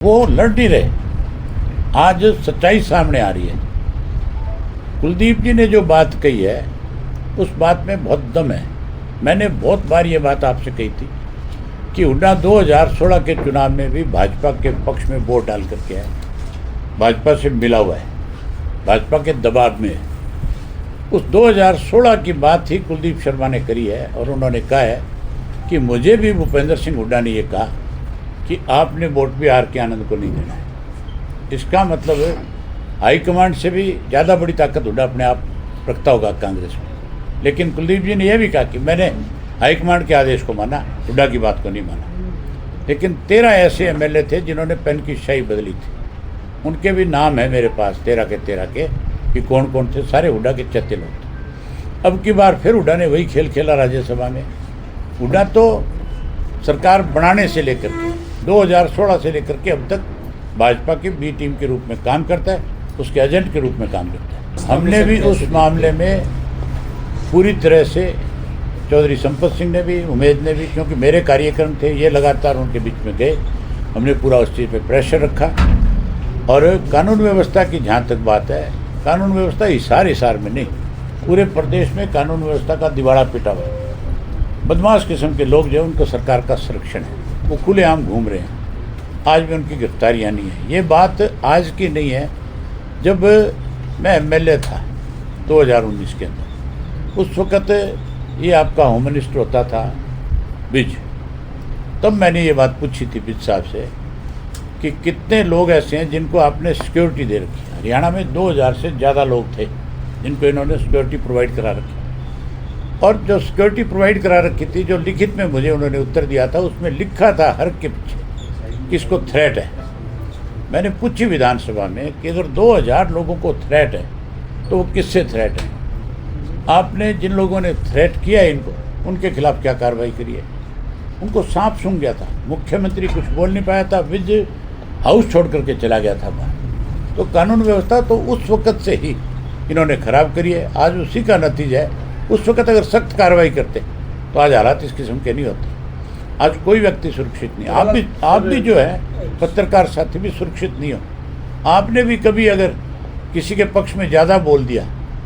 वो लड़ नहीं रहे। आज सच्चाई सामने आ रही है। कुलदीप जी ने जो बात कही है उस बात में बहुत दम है। मैंने बहुत बार ये बात आपसे कही थी कि हुड्डा 2016 के चुनाव में भी भाजपा के पक्ष में वोट डाल करके है, भाजपा से मिला हुआ है, भाजपा के दबाव में है। उस 2016 की बात ही कुलदीप शर्मा ने करी है और उन्होंने कहा है कि मुझे भी भूपेंद्र सिंह हुड्डा ने ये कहा कि आपने वोट भी आर के आनंद को नहीं देना है। इसका मतलब हाईकमांड से भी ज़्यादा बड़ी ताकत हुड्डा अपने आप रखता होगा कांग्रेस में। लेकिन कुलदीप जी ने यह भी कहा कि मैंने हाईकमांड के आदेश को माना, हुड्डा की बात को नहीं माना। लेकिन 13 ऐसे एमएलए थे जिन्होंने पेन की शाही बदली थी। उनके भी नाम है मेरे पास 13 के कि कौन कौन थे। सारे हुड्डा के चत्ते लोग थे। अब की बार फिर हुड्डा ने वही खेल खेला राज्यसभा में। हुड्डा तो सरकार बनाने से लेकर के 2016 से लेकर के अब तक भाजपा की बी टीम के रूप में काम करता है, उसके एजेंट के रूप में काम करता है। हमने भी उस मामले में पूरी तरह से चौधरी संपत सिंह ने भी, उमेद ने भी, क्योंकि मेरे कार्यक्रम थे, ये लगातार उनके बीच में गए, हमने पूरा उस चीज़ पे प्रेशर रखा। और कानून व्यवस्था की जहाँ तक बात है, कानून व्यवस्था हिसार में नहीं, पूरे प्रदेश में कानून व्यवस्था का दिवाड़ा पिटा हुआ है। बदमाश किस्म के लोग जो उनको सरकार का संरक्षण है, वो खुलेआम घूम रहे हैं। आज भी उनकी गिरफ्तारियाँ नहीं है। ये बात आज की नहीं है। जब मैं एमएलए था 2019 के अंदर, उस वक़्त ये आपका होम मिनिस्टर होता था विज, तब मैंने ये बात पूछी थी विज साहब से कि कितने लोग ऐसे हैं जिनको आपने सिक्योरिटी दे रखी है। हरियाणा में 2000 से ज़्यादा लोग थे जिनको इन्होंने सिक्योरिटी प्रोवाइड करा रखी। और जो सिक्योरिटी प्रोवाइड करा रखी थी, जो लिखित में मुझे उन्होंने उत्तर दिया था, उसमें लिखा था हर के पीछे किसको थ्रेट है। मैंने पूछी विधानसभा में कि अगर 2000 लोगों को थ्रेट है तो वो किससे थ्रेट है। आपने जिन लोगों ने थ्रेट किया है इनको, उनके खिलाफ क्या कार्रवाई करी है। उनको सांप सूंघ गया था, मुख्यमंत्री कुछ बोल नहीं पाया था, विज हाउस छोड़ करके चला गया था बाहर। तो कानून व्यवस्था तो उस वक़्त से ही इन्होंने ख़राब करी है। आज उसी का नतीजा है। उस वक़्त अगर सख्त कार्रवाई करते तो आज हालात इस किस्म के नहीं होते। आज कोई व्यक्ति सुरक्षित नहीं। आप भी जो है पत्रकार साथी भी सुरक्षित नहीं हो। आपने भी कभी अगर किसी के पक्ष में ज़्यादा बोल दिया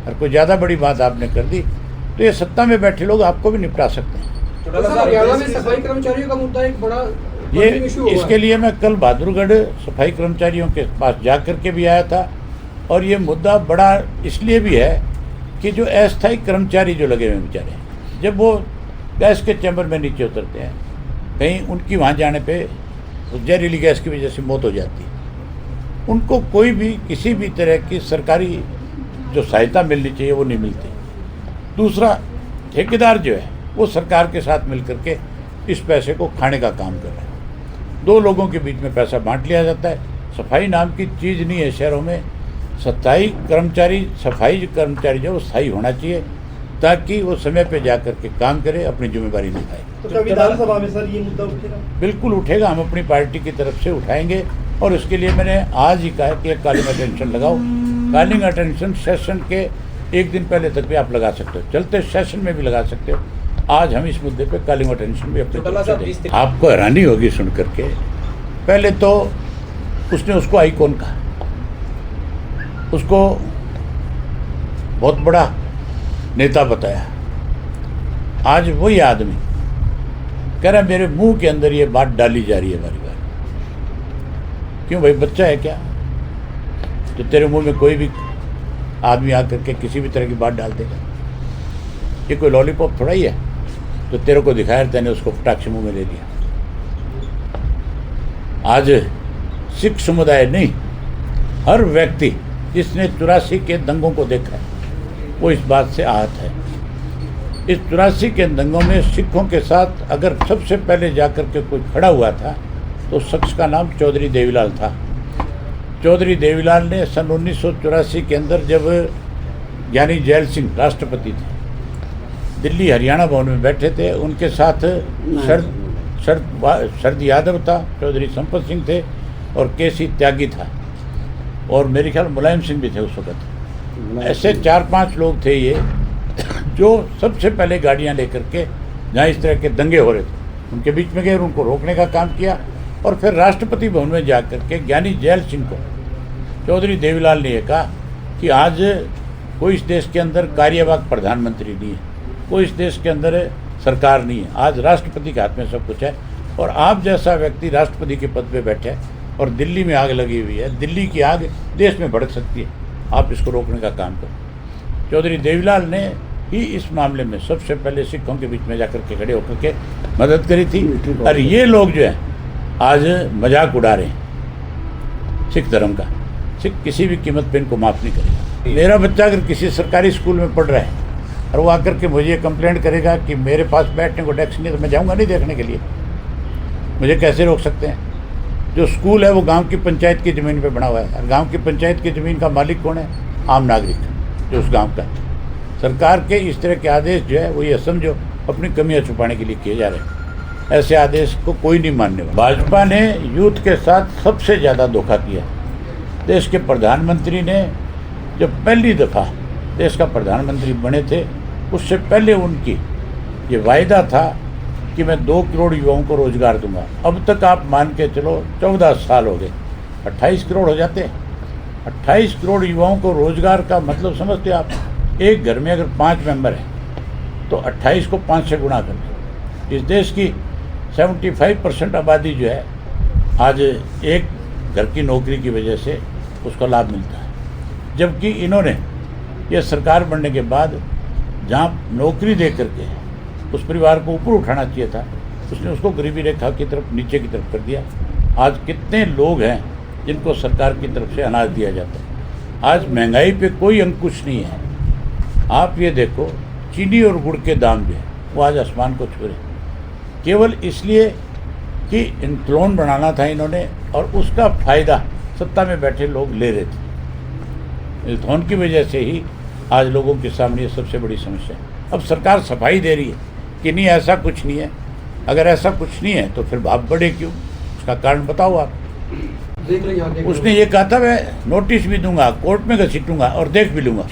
और कोई ज़्यादा बड़ी बात आपने कर दी तो ये सत्ता में बैठे लोग आपको भी निपटा सकते हैं। हरियाणा में सफाई कर्मचारियों का मुद्दा एक बड़ा इसके लिए मैं कल बहादुरगढ़ सफाई कर्मचारियों के पास जा कर के भी आया था। और ये मुद्दा बड़ा इसलिए भी है कि जो अस्थायी कर्मचारी जो लगे हुए बेचारे, जब वो गैस के चैम्बर में नीचे उतरते हैं, कहीं उनकी वहाँ जाने पे जहरीली गैस की वजह से मौत हो जाती है, उनको कोई भी किसी भी तरह की सरकारी जो सहायता मिलनी चाहिए वो नहीं मिलती। दूसरा, ठेकेदार जो है वो सरकार के साथ मिल करके इस पैसे को खाने का काम कर रहे हैं। 2 लोगों के बीच में पैसा बांट लिया जाता है। सफाई नाम की चीज़ नहीं है शहरों में। सफाई कर्मचारी जो स्थायी होना चाहिए ताकि वो समय पे जा कर के काम करे, अपनी जिम्मेदारी निभाए। तो विधानसभा में सर ये मुद्दा उठेगा? बिल्कुल उठेगा। हम अपनी पार्टी की तरफ से उठाएंगे और उसके लिए मैंने आज ही कहा कि एक कॉलिंग अटेंशन लगाओ। कॉलिंग अटेंशन सेशन के एक दिन पहले तक भी आप लगा सकते हो, चलते सेशन में भी लगा सकते हो। आज हम इस मुद्दे पे कॉलिंग अटेंशन भी अपनी तरफ से देंगे। आपको हैरानी होगी सुन करके। पहले तो उसने उसको आइकॉन कहा, उसको बहुत बड़ा नेता बताया। आज वही आदमी कह रहा है मेरे मुंह के अंदर ये बात डाली जा रही है बारी बारी। क्यों भाई, बच्चा है क्या तो तेरे मुंह में कोई भी आदमी आकर के किसी भी तरह की बात डाल देगा? ये कोई लॉलीपॉप थोड़ा ही है तो तेरे को दिखाया, तेने उसको फटाक से मुंह में ले लिया। आज सिख समुदाय नहीं, हर व्यक्ति जिसने 84 के दंगों को देखा है वो इस बात से आहत है। इस 84 के दंगों में सिखों के साथ अगर सबसे पहले जाकर के कोई खड़ा हुआ था तो शख्स का नाम चौधरी देवीलाल था। चौधरी देवीलाल ने सन 1984 के अंदर, जब ज्ञानी जैल सिंह राष्ट्रपति थे, दिल्ली हरियाणा भवन में बैठे थे, उनके साथ शरद यादव था, चौधरी संपत सिंह थे और केसी त्यागी था और मेरे ख्याल मुलायम सिंह भी थे उस वक्त। ऐसे 4-5 लोग थे ये जो सबसे पहले गाड़ियां लेकर के जहाँ इस तरह के दंगे हो रहे थे उनके बीच में गए और उनको रोकने का काम किया। और फिर राष्ट्रपति भवन में जाकर के ज्ञानी जैल सिंह को चौधरी देवीलाल ने यह कहा कि आज कोई इस देश के अंदर कार्यवाहक प्रधानमंत्री नहीं है, कोई इस देश के अंदर सरकार नहीं है, आज राष्ट्रपति के हाथ में सब कुछ है और आप जैसा व्यक्ति राष्ट्रपति के पद पे बैठे है और दिल्ली में आग लगी हुई है, दिल्ली की आग देश में भड़क सकती है, आप इसको रोकने का काम करो। चौधरी देवीलाल ने ही इस मामले में सबसे पहले सिखों के बीच में जाकर के खड़े होकर के मदद करी थी और ये लोग जो है आज मजाक उड़ा रहे हैं सिख धर्म का। सिख किसी भी कीमत पे इनको माफ़ नहीं करेगा। मेरा बच्चा अगर किसी सरकारी स्कूल में पढ़ रहा है और वो आकर के मुझे कंप्लेंट करेगा कि मेरे पास बैठने को डेस्क नहीं है, तो मैं जाऊँगा नहीं देखने के लिए। मुझे कैसे रोक सकते हैं? जो स्कूल है वो गांव की पंचायत की ज़मीन पे बना हुआ है और गांव की पंचायत की ज़मीन का मालिक कौन है? आम नागरिक, जो उस गांव का है। सरकार के इस तरह के आदेश जो है वो ये समझो अपनी कमियां छुपाने के लिए किए जा रहे हैं। ऐसे आदेश को कोई नहीं मानने वाला। भाजपा ने यूथ के साथ सबसे ज़्यादा धोखा किया। देश के प्रधानमंत्री ने जब पहली दफ़ा देश का प्रधानमंत्री बने थे, उससे पहले उनकी ये वायदा था कि मैं 2 करोड़ युवाओं को रोजगार दूंगा। अब तक आप मान के चलो 14 साल हो गए, 28 करोड़ हो जाते हैं। 28 करोड़ युवाओं को रोजगार का मतलब समझते हो आप? एक घर में अगर 5 मेंबर हैं तो 28 को 5 से गुणा कर दो। इस देश की 75% आबादी जो है आज एक घर की नौकरी की वजह से उसका लाभ मिलता है, जबकि इन्होंने ये सरकार बनने के बाद जहाँ नौकरी दे करके उस परिवार को ऊपर उठाना चाहिए था, उसने उसको गरीबी रेखा की तरफ नीचे की तरफ कर दिया। आज कितने लोग हैं जिनको सरकार की तरफ से अनाज दिया जाता है। आज महंगाई पे कोई अंकुश नहीं है। आप ये देखो, चीनी और गुड़ के दाम जो है वो आज आसमान को छू रहे, केवल इसलिए कि इंतलोन बनाना था इन्होंने और उसका फ़ायदा सत्ता में बैठे लोग ले रहे थे। इंतलोन की वजह से ही आज लोगों के सामने ये सबसे बड़ी समस्या है। अब सरकार सफाई दे रही है कि नहीं ऐसा कुछ नहीं है। अगर ऐसा कुछ नहीं है तो फिर भाव बढ़े क्यों? उसका कारण बताओ आप। देख लो उसने ये कहा था मैं नोटिस भी दूंगा, कोर्ट में घसीटूंगा और देख भी लूँगा।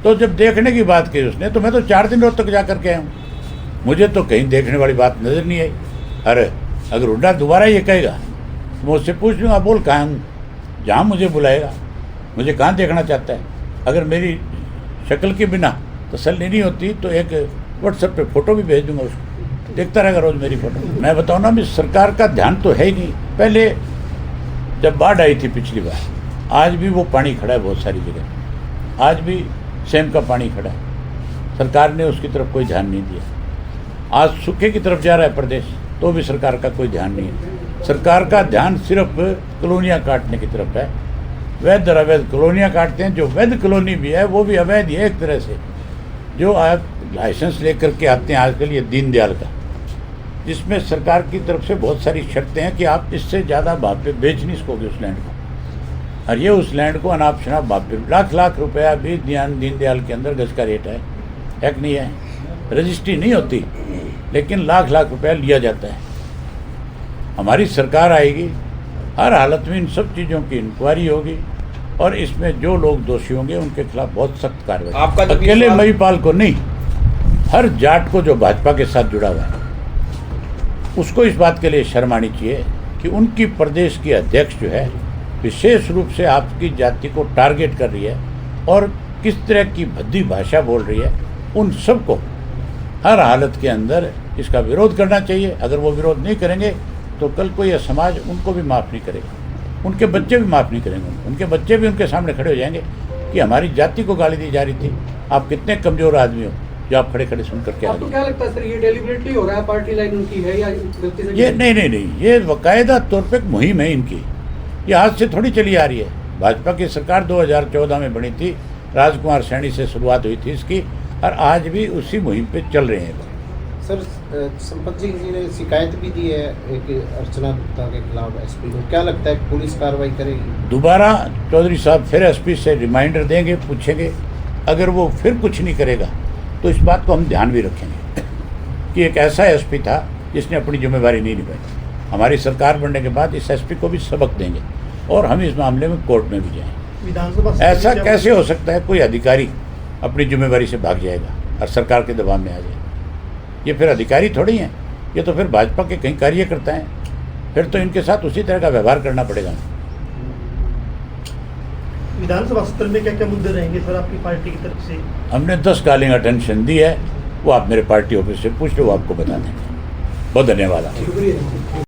तो जब देखने की बात की उसने, तो मैं तो 4 दिन रोहतक जा करके आया हूँ, मुझे तो कहीं देखने वाली बात नज़र नहीं आई। अरे अगर हुड्डा दोबारा ये कहेगा तो मैं उससे पूछ लूँगा, बोल कहाँ हूँ, जहाँ मुझे बुलाएगा, मुझे कहाँ देखना चाहता है। अगर मेरी शक्ल के बिना तसल्ली नहीं होती तो एक व्हाट्सएप पे फ़ोटो भी भेज दूंगा उसको, देखता रहेगा रोज़ मेरी फ़ोटो। मैं बताऊँ ना, सरकार का ध्यान तो है ही नहीं। पहले जब बाढ़ आई थी पिछली बार, आज भी वो पानी खड़ा है बहुत सारी जगह, आज भी सेम का पानी खड़ा है। सरकार ने उसकी तरफ कोई ध्यान नहीं दिया। आज सूखे की तरफ जा रहा है प्रदेश, तो भी सरकार का कोई ध्यान नहीं है। सरकार का ध्यान सिर्फ कॉलोनियाँ काटने की तरफ है। वैध और अवैध कॉलोनियाँ काटते हैं। जो वैध कॉलोनी भी है वो भी अवैध ही है एक तरह से। जो आप लाइसेंस लेकर के आते हैं आजकल, ये दीनदयाल का, जिसमें सरकार की तरफ से बहुत सारी शर्तें हैं कि आप इससे ज़्यादा भाव पे बेच नहीं सकोगे उस लैंड को, और ये उस लैंड को अनाप शनाप भाव पे लाख रुपया भी दीनदयाल के अंदर गज का रेट है कि नहीं है। रजिस्ट्री नहीं होती लेकिन लाख रुपया लिया जाता है। हमारी सरकार आएगी, हर हालत में इन सब चीज़ों की इंक्वायरी होगी और इसमें जो लोग दोषी होंगे उनके खिलाफ बहुत सख्त कार्रवाई। अकेले महीपाल को नहीं, हर जाट को जो भाजपा के साथ जुड़ा हुआ है उसको इस बात के लिए शर्म आनी चाहिए कि उनकी प्रदेश की अध्यक्ष जो है विशेष रूप से आपकी जाति को टारगेट कर रही है और किस तरह की भद्दी भाषा बोल रही है। उन सबको हर हालत के अंदर इसका विरोध करना चाहिए। अगर वो विरोध नहीं करेंगे तो कल को यह समाज उनको भी माफ़ नहीं करेगा, उनके बच्चे भी माफ़ नहीं करेंगे, उनके बच्चे भी उनके सामने खड़े हो जाएंगे कि हमारी जाति को गाली दी जा रही थी, आप कितने कमज़ोर आदमी हो जो आप खड़े सुन करके आ आपको क्या लगता है सर, ये डेलिबरेटली हो रहा है, पार्टी लाइन उनकी है या गलती से? ये नहीं, ये बाकायदा तौर पर एक मुहिम है इनकी। ये आज से थोड़ी चली आ रही है। भाजपा की सरकार 2014 में बनी थी, राजकुमार सैनी से शुरुआत हुई थी इसकी, और आज भी उसी मुहिम पे चल रहे हैं। सर, संपत सिंह जी ने शिकायत भी दी है एक अर्चना गुप्ता के खिलाफ एसपी को, क्या लगता है पुलिस कार्रवाई करेगी? दोबारा चौधरी साहब फिर एसपी से रिमाइंडर देंगे, पूछेंगे। अगर वो फिर कुछ नहीं करेगा तो इस बात को हम ध्यान भी रखेंगे कि एक ऐसा एसपी था जिसने अपनी जिम्मेदारी नहीं निभाई। हमारी सरकार बनने के बाद इस एसपी को भी सबक देंगे और हम इस मामले में कोर्ट में भी जाएंगे। विधानसभा ऐसा कैसे हो सकता है कोई अधिकारी अपनी जिम्मेदारी से भाग जाएगा और सरकार के दबाव में आ जाएगा? ये फिर अधिकारी थोड़ी हैं, ये तो फिर भाजपा के कई कार्यकर्ता हैं फिर तो इनके साथ उसी तरह का व्यवहार करना पड़ेगा। विधानसभा सत्र में क्या क्या मुद्दे रहेंगे सर आपकी पार्टी की तरफ से? हमने 10 कॉलिंग अटेंशन दी है, वो आप मेरे पार्टी ऑफिस से पूछ लो, वो आपको बता देंगे। बहुत धन्यवाद। शुक्रिया।